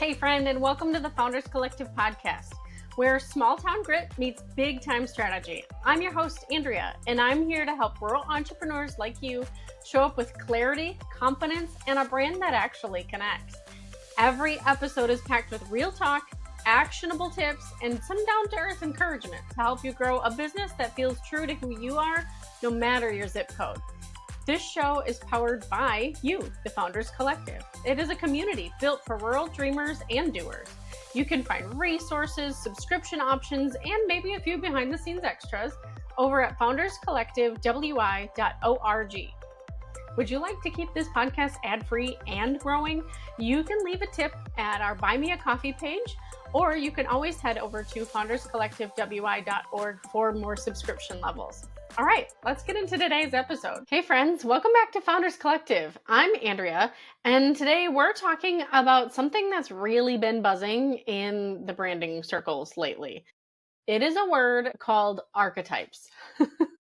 Hey friend, and welcome to the Founders Collective podcast, where small town grit meets big time strategy. I'm your host, Andrea, and I'm here to help rural entrepreneurs like you show up with clarity, confidence, and a brand that actually connects. Every episode is packed with real talk, actionable tips, and some down-to-earth encouragement to help you grow a business that feels true to who you are, no matter your zip code. This show is powered by you, the Founders Collective. It is a community built for rural dreamers and doers. You can find resources, subscription options, and maybe a few behind-the-scenes extras over at founderscollectivewi.org. Would you like to keep this podcast ad-free and growing? You can leave a tip at our Buy Me a Coffee page, or you can always head over to founderscollectivewi.org for more subscription levels. All right, let's get into today's episode. Hey friends, welcome back to Founders Collective. I'm Andrea, and today we're talking about something that's really been buzzing in the branding circles lately. It is a word called archetypes.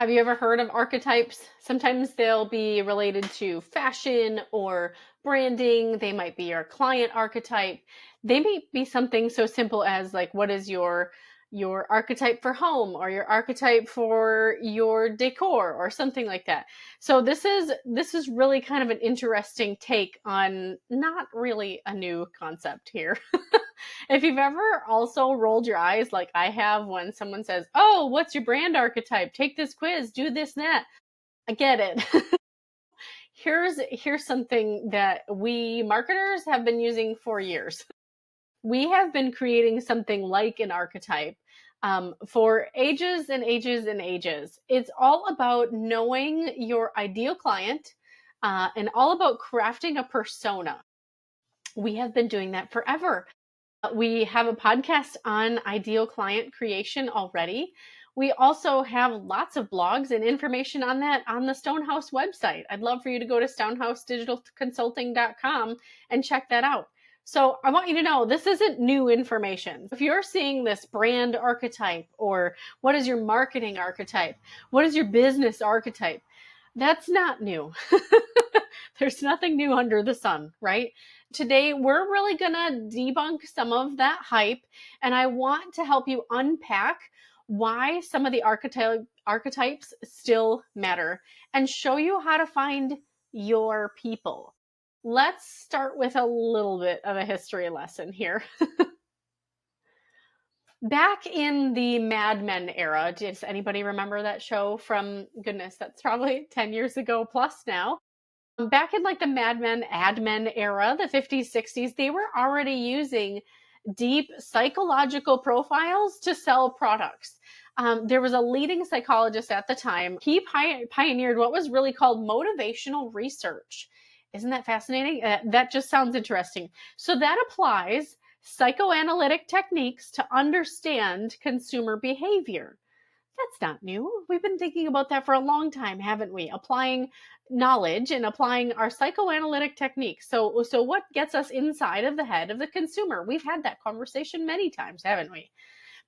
Have you ever heard of archetypes? Sometimes they'll be related to fashion or branding. They might be your client archetype. They may be something so simple as like, what is your archetype for home, or your archetype for your decor, or something like that. So this is really kind of an interesting take on not really a new concept here. If you've ever also rolled your eyes like I have when someone says, "Oh, what's your brand archetype? Take this quiz, do this and that." I get it. Here's something that we marketers have been using for years. We have been creating something like an archetype for ages and ages and ages. It's all about knowing your ideal client and all about crafting a persona. We have been doing that forever. We have a podcast on ideal client creation already. We also have lots of blogs and information on that on the Stonehouse website. I'd love for you to go to stonehouseddigitalconsulting.com and check that out. So I want you to know this isn't new information. If you're seeing this brand archetype, or what is your marketing archetype? What is your business archetype? That's not new. There's nothing new under the sun, right? Today, we're really going to debunk some of that hype, and I want to help you unpack why some of the archetypes still matter and show you how to find your people. Let's start with a little bit of a history lesson here. Back in the Mad Men era, does anybody remember that show from, goodness, that's probably 10 years ago plus now. Back in like the Mad Men, Ad Men era, the 50s, 60s, they were already using deep psychological profiles to sell products. There was a leading psychologist at the time. He pioneered what was really called motivational research. Isn't that fascinating? That just sounds interesting. So that applies psychoanalytic techniques to understand consumer behavior. That's not new. We've been thinking about that for a long time, haven't we? Applying knowledge and applying our psychoanalytic techniques. So what gets us inside of the head of the consumer? We've had that conversation many times, haven't we?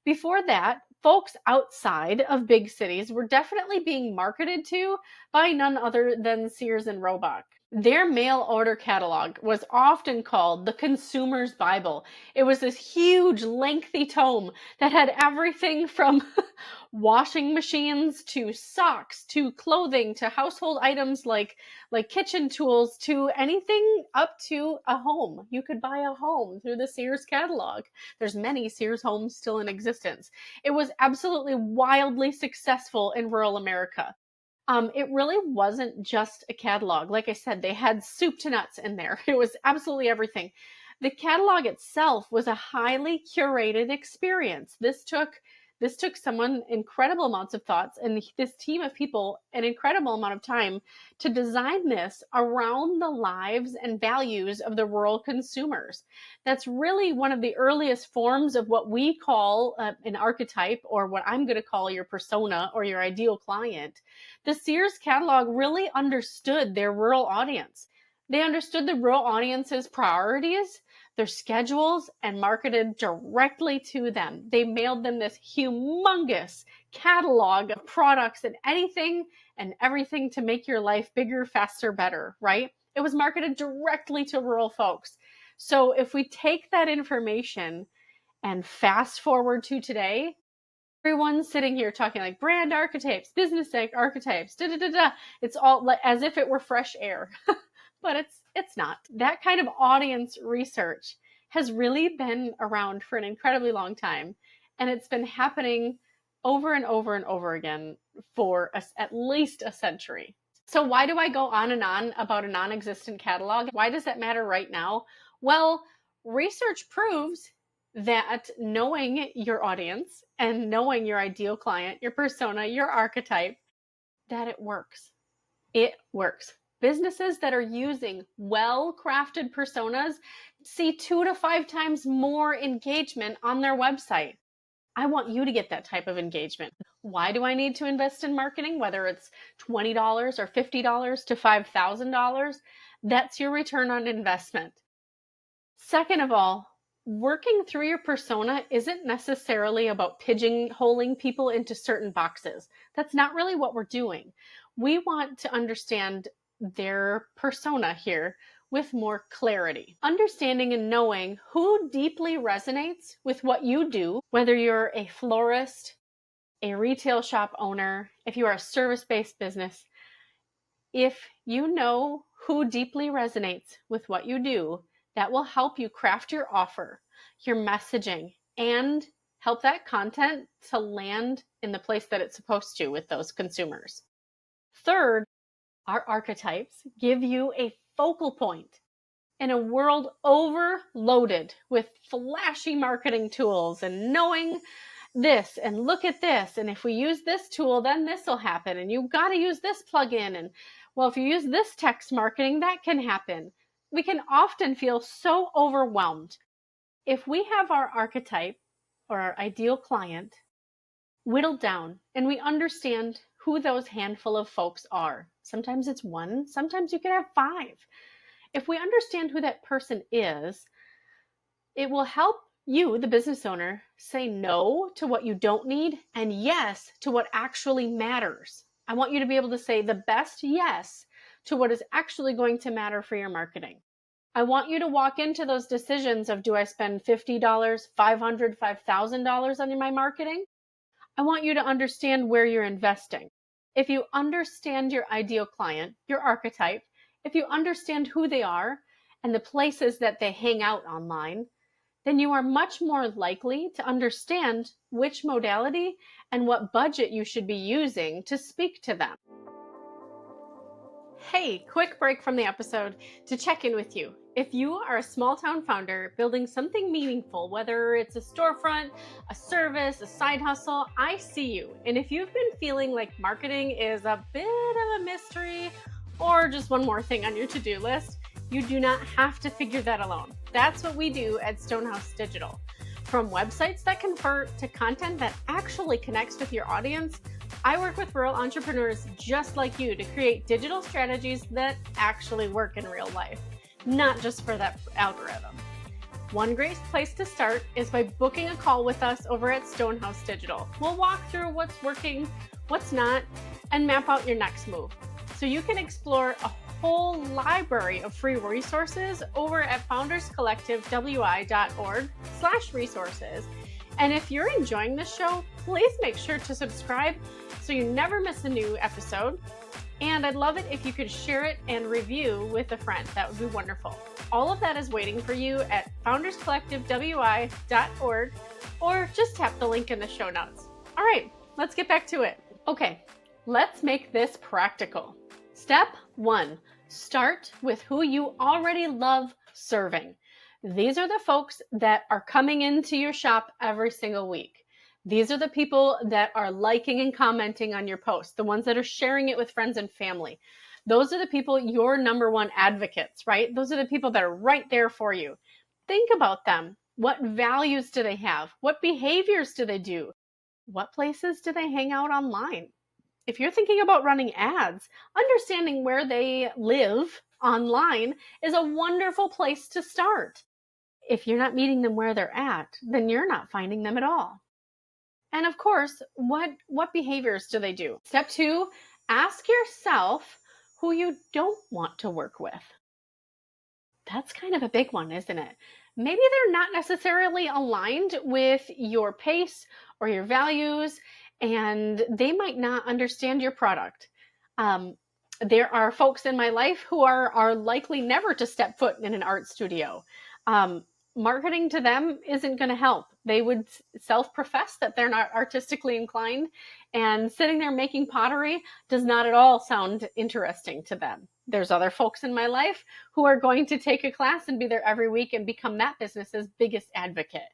Before that, folks outside of big cities were definitely being marketed to by none other than Sears and Roebuck. Their mail order catalog was often called the Consumer's Bible. It was this huge, lengthy tome that had everything from washing machines to socks to clothing to household items like kitchen tools to anything up to a home. You could buy a home through the Sears catalog. There's many Sears homes still in existence. It was absolutely wildly successful in rural America. It really wasn't just a catalog. Like I said, they had soup to nuts in there. It was absolutely everything. The catalog itself was a highly curated experience. This took someone incredible amounts of thoughts, and this team of people an incredible amount of time to design this around the lives and values of the rural consumers. That's really one of the earliest forms of what we call an archetype, or what I'm going to call your persona or your ideal client. The Sears catalog really understood their rural audience. They understood the rural audience's priorities, their schedules, and marketed directly to them. They mailed them this humongous catalog of products and anything and everything to make your life bigger, faster, better, right? It was marketed directly to rural folks. So if we take that information and fast forward to today, everyone's sitting here talking like brand archetypes, business archetypes, da da da da. It's all like, as if it were fresh air, but it's not. That kind of audience research has really been around for an incredibly long time, and it's been happening over and over and over again for at least a century. So why do I go on and on about a non-existent catalog? Why does that matter right now? Well, research proves that knowing your audience and knowing your ideal client, your persona, your archetype, that it works. It works. Businesses that are using well-crafted personas see 2 to 5 times more engagement on their website. I want you to get that type of engagement. Why do I need to invest in marketing? Whether it's $20 or $50 to $5,000, that's your return on investment. Second of all, working through your persona isn't necessarily about pigeonholing people into certain boxes. That's not really what we're doing. We want to understand their persona here with more clarity. Understanding and knowing who deeply resonates with what you do, whether you're a florist, a retail shop owner, if you are a service-based business, if you know who deeply resonates with what you do, that will help you craft your offer, your messaging, and help that content to land in the place that it's supposed to with those consumers. Third, our archetypes give you a focal point. In a world overloaded with flashy marketing tools and knowing this and look at this, and if we use this tool, then this will happen, and you got to use this plugin, and well, if you use this text marketing, that can happen. We can often feel so overwhelmed. If we have our archetype or our ideal client whittled down and we understand who those handful of folks are, sometimes it's one, sometimes you can have 5. If we understand who that person is, it will help you, the business owner, say no to what you don't need and yes to what actually matters. I want you to be able to say the best yes to what is actually going to matter for your marketing. I want you to walk into those decisions of, do I spend $50, $500, $5,000 on my marketing? I want you to understand where you're investing. If you understand your ideal client, your archetype, if you understand who they are and the places that they hang out online, then you are much more likely to understand which modality and what budget you should be using to speak to them. Hey, quick break from the episode to check in with you. If you are a small town founder building something meaningful, whether it's a storefront, a service, a side hustle, I see you. And if you've been feeling like marketing is a bit of a mystery or just one more thing on your to-do list, you do not have to figure that alone. That's what we do at Stonehouse Digital. From websites that convert to content that actually connects with your audience, I work with rural entrepreneurs just like you to create digital strategies that actually work in real life, not just for that algorithm. One great place to start is by booking a call with us over at Stonehouse Digital. We'll walk through what's working, what's not, and map out your next move. So you can explore a whole library of free resources over at founderscollectivewi.org/resources. And if you're enjoying this show, please make sure to subscribe so you never miss a new episode. And I'd love it if you could share it and review with a friend. That would be wonderful. All of that is waiting for you at founderscollectivewi.org, or just tap the link in the show notes. All right, let's get back to it. Okay, let's make this practical. Step 1, start with who you already love serving. These are the folks that are coming into your shop every single week. These are the people that are liking and commenting on your posts, the ones that are sharing it with friends and family. Those are the people, your number one advocates, right? Those are the people that are right there for you. Think about them. What values do they have? What behaviors do they do? What places do they hang out online? If you're thinking about running ads, understanding where they live online is a wonderful place to start. If you're not meeting them where they're at, then you're not finding them at all. And of course, what behaviors do they do? Step 2, ask yourself who you don't want to work with. That's kind of a big one, isn't it? Maybe they're not necessarily aligned with your pace or your values, and they might not understand your product. Um, there are folks in my life who are likely never to step foot in an art studio. Um, Marketing to them isn't going to help. They would self-profess that they're not artistically inclined, and sitting there making pottery does not at all sound interesting to them. There's other folks in my life who are going to take a class and be there every week and become that business's biggest advocate.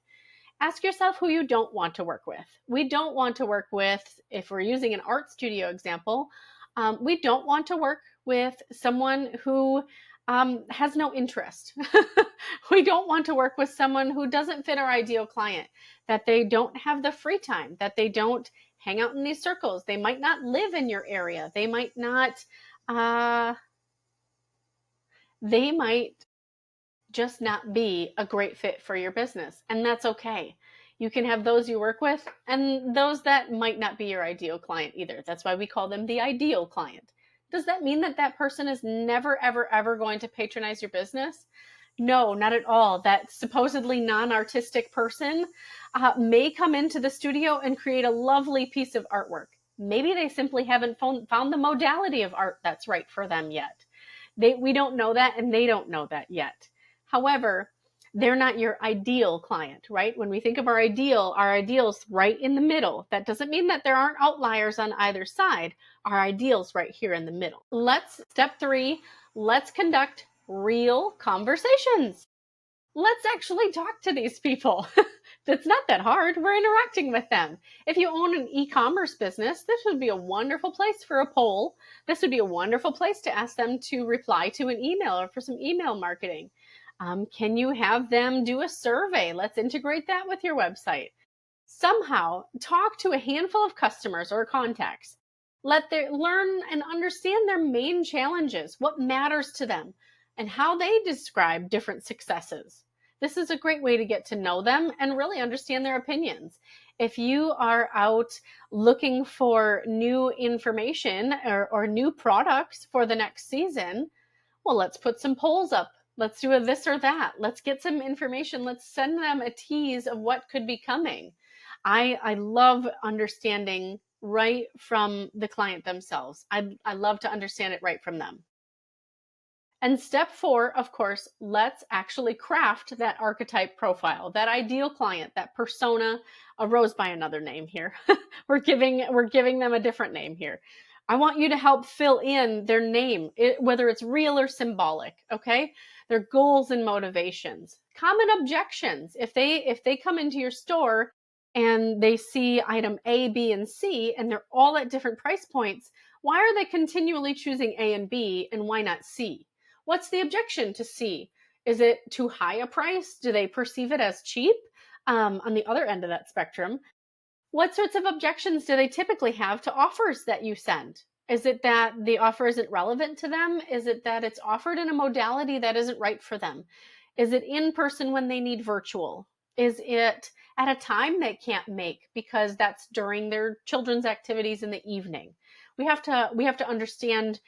Ask yourself who you don't want to work with. We don't want to work with, if we're using an art studio example, we don't want to work with someone who has no interest. We don't want to work with someone who doesn't fit our ideal client, that they don't have the free time, that they don't hang out in these circles. They might not live in your area. Uh, they might just not be a great fit for your business. And that's okay. You can have those you work with and those that might not be your ideal client either. That's why we call them the ideal client. Does that mean that that person is never, ever, ever going to patronize your business? No, not at all. That supposedly non-artistic person may come into the studio and create a lovely piece of artwork. Maybe they simply haven't found the modality of art that's right for them yet. We don't know that, and they don't know that yet. However, they're not your ideal client, right? When we think of our ideal's right in the middle. That doesn't mean that there aren't outliers on either side. Our ideal's right here in the middle. Step 3, let's conduct real conversations. Let's actually talk to these people. It's not that hard. We're interacting with them. If you own an e-commerce business, this would be a wonderful place for a poll. This would be a wonderful place to ask them to reply to an email or for some email marketing. Can you have them do a survey? Let's integrate that with your website. Somehow talk to a handful of customers or contacts. Learn and understand their main challenges, what matters to them, and how they describe different successes. This is a great way to get to know them and really understand their opinions. If you are out looking for new information or new products for the next season, well, let's put some polls up. Let's do a this or that. Let's get some information. Let's send them a tease of what could be coming. I love understanding right from the client themselves. I love to understand it right from them. And step 4, of course, let's actually craft that archetype profile, that ideal client, that persona. Arose by another name here. we're giving them a different name here. I want you to help fill in their name, whether it's real or symbolic, okay? Their goals and motivations, common objections. If they come into your store and they see item A, B, and C, and they're all at different price points, why are they continually choosing A and B, and why not C? What's the objection to C? Is it too high a price? Do they perceive it as cheap? On the other end of that spectrum, what sorts of objections do they typically have to offers that you send? Is it that the offer isn't relevant to them? Is it that it's offered in a modality that isn't right for them? Is it in person when they need virtual? Is it at a time they can't make because that's during their children's activities in the evening? We have to understand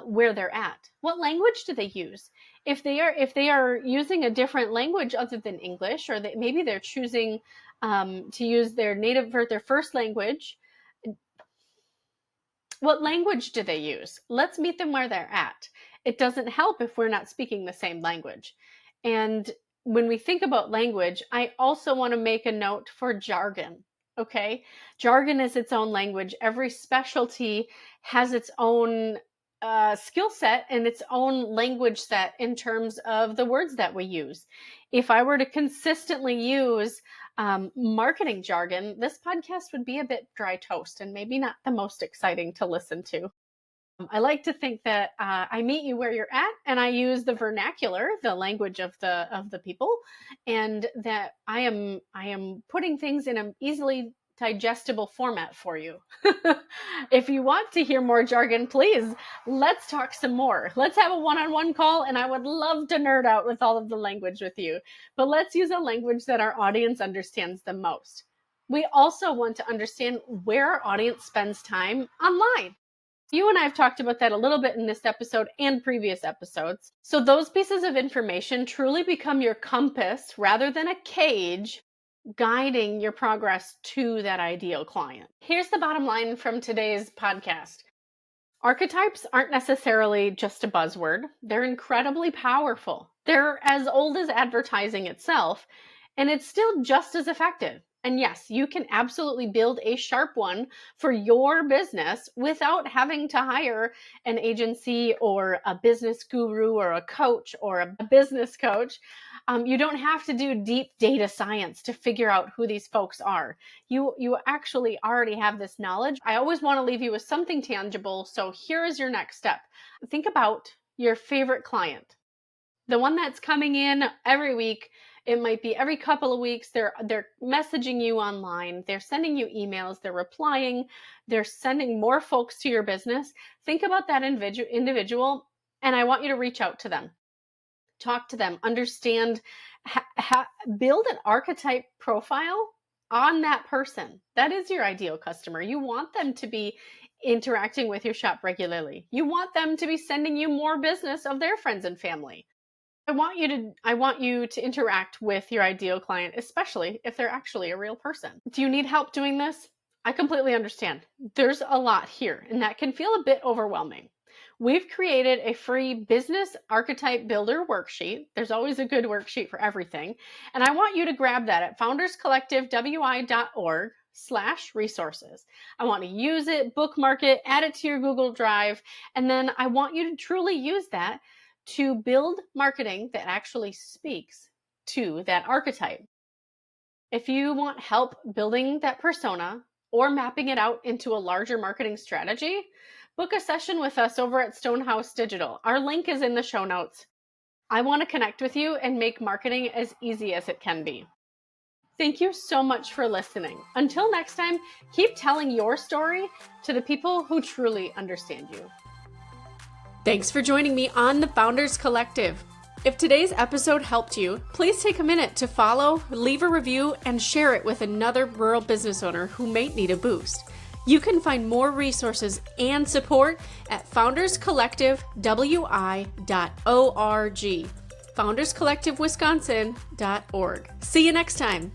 where they're at. What language do they use? If they are using a different language other than English, or maybe they're choosing to use their first language, what language do they use? Let's meet them where they're at. It doesn't help if we're not speaking the same language. And when we think about language, I also want to make a note for jargon. Okay? Jargon is its own language. Every specialty has its own skill set and its own language set in terms of the words that we use. If I were to consistently use marketing jargon, this podcast would be a bit dry toast and maybe not the most exciting to listen to. I like to think that I meet you where you're at, and I use the vernacular, the language of the people, and that I am putting things in an easily digestible format for you. If you want to hear more jargon, please, let's talk some more. Let's have a one-on-one call, and I would love to nerd out with all of the language with you. But let's use a language that our audience understands the most. We also want to understand where our audience spends time online. You and I have talked about that a little bit in this episode and previous episodes. So those pieces of information truly become your compass rather than a cage guiding your progress to that ideal client. Here's the bottom line from today's podcast. Archetypes aren't necessarily just a buzzword. They're incredibly powerful. They're as old as advertising itself, and it's still just as effective. And yes, you can absolutely build a sharp one for your business without having to hire an agency or a business guru or a coach or a business coach. You don't have to do deep data science to figure out who these folks are. You actually already have this knowledge. I always want to leave you with something tangible. So here is your next step. Think about your favorite client, the one that's coming in every week. It might be every couple of weeks. They're messaging you online. They're sending you emails. They're replying. They're sending more folks to your business. Think about that individual, and I want you to reach out to them. Talk to them. Understand. Build an archetype profile on that person. That is your ideal customer. You want them to be interacting with your shop regularly. You want them to be sending you more business of their friends and family. I want you to interact with your ideal client, especially if they're actually a real person. Do you need help doing this? I completely understand. There's a lot here, and that can feel a bit overwhelming. We've created a free business archetype builder worksheet. There's always a good worksheet for everything. And I want you to grab that at founderscollectivewi.org/resources. I want to use it, bookmark it, add it to your Google Drive, and then I want you to truly use that to build marketing that actually speaks to that archetype. If you want help building that persona or mapping it out into a larger marketing strategy, book a session with us over at Stonehouse Digital. Our link is in the show notes. I want to connect with you and make marketing as easy as it can be. Thank you so much for listening. Until next time, keep telling your story to the people who truly understand you. Thanks for joining me on the Founders Collective. If today's episode helped you, please take a minute to follow, leave a review, and share it with another rural business owner who might need a boost. You can find more resources and support at founderscollectivewi.org, founderscollectivewisconsin.org. See you next time.